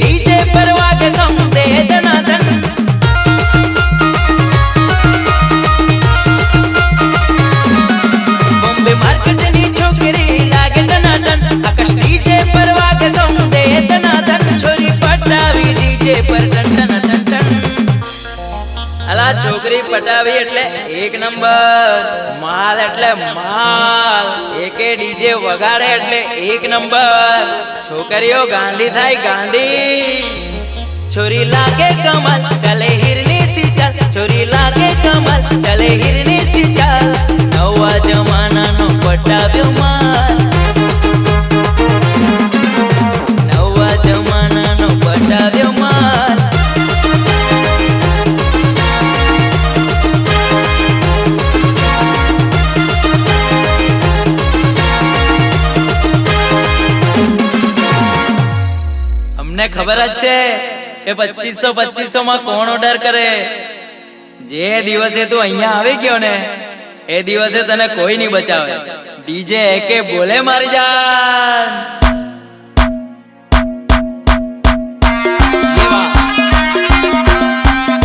DJ पर वागे समदे दनादन Bombay market नी छोकरी लागे दनादन आकाश डीजे पर वागे समदे दनादन छोरी पटावी डीजे पर टन टन टन टन अला छोकरी पटावी एटले एक नंबर माल एटले माल एके डीजे वगाड़े एटले एक नंबर छोकरीओ गांडी थाय गांडी छोरी लागे कमाल चले हिरनी सी चाल छोरी लागे कमाल चले हिरनी सी चाल नवा जमाना नो पटाव्यो माल नवा जमाना नो पटाव्यो माल हमने खबर है કે 2500 માં કોણ ઓર્ડર કરે જે દિવસે તું અહીંયા આવી ગયો ને એ દિવસે તને કોઈ નહીં બચાવે ડીજે એકે બોલે મારી જાન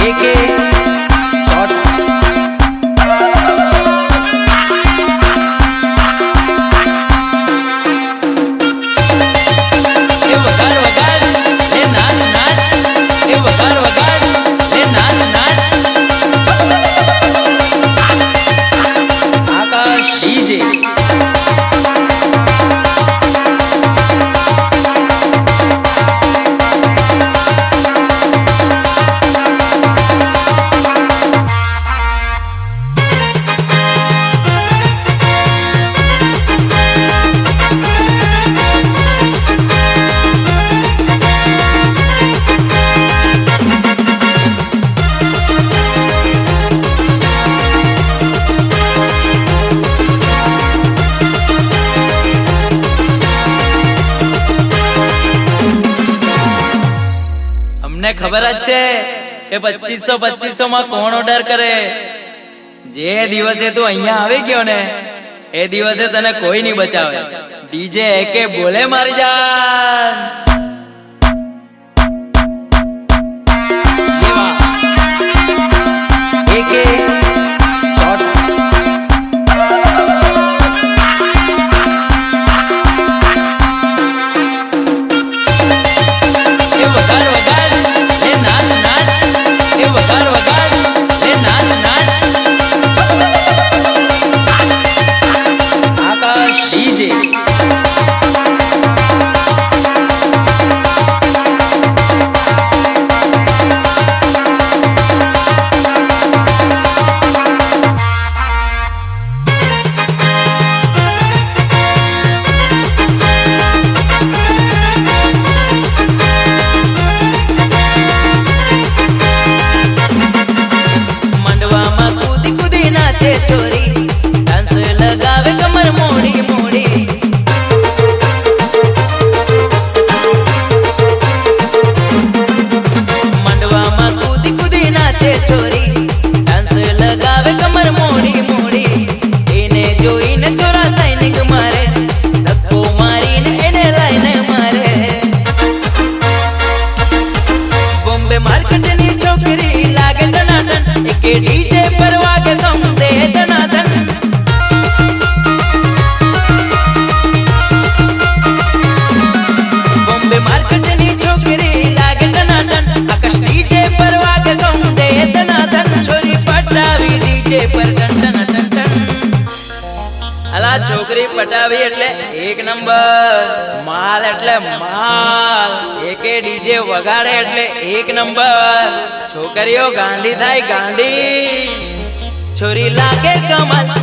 એકે શોટ એ વગાડ વગાડ એ નાચ નાચ એ વગાડ વગાડ એ નાચ નાચ આકાશ ડીજે हमने खबर है કે 2500 માં કોણ ઓર્ડર કરે જે દિવસે તું અહીંયા આવી ગયો ને એ દિવસે તને કોઈ નહીં બચાવે ડીજે એકે બોલે મારી જાન એકે શોટ એ વગાડ વગાડ એ નાચ નાચ એ વગાડ વગાડ એ નાચ નાચ આકાશ ડીજે छोरी डांस लगावे कमर मोड़ी मोड़ी मंडवा में कूदी कूदी नाचे छोरी डांस लगावे कमर मोड़ी मोड़ी इने जोईने छोरा सैनिक मारे धक्को मारीने एने लाइने मारे बॉम्बे मार्केट नी छोकरी लागे टनाटन एके डीजे पर वागे समदे दनादन बॉम्बे मार्केट नी छोकरी लागे टनाटन आकाश डीजे पर वागे समदे दनादन छोरी पटावी डीजे पर टन टन टन टन अला छोकरी पटावी एटले एक नंबर माल एटले माल एके डीजे वगाड़े एटले एक नंबर छोकरीओ गांडी थाय गांडी छोरी लागे कमाल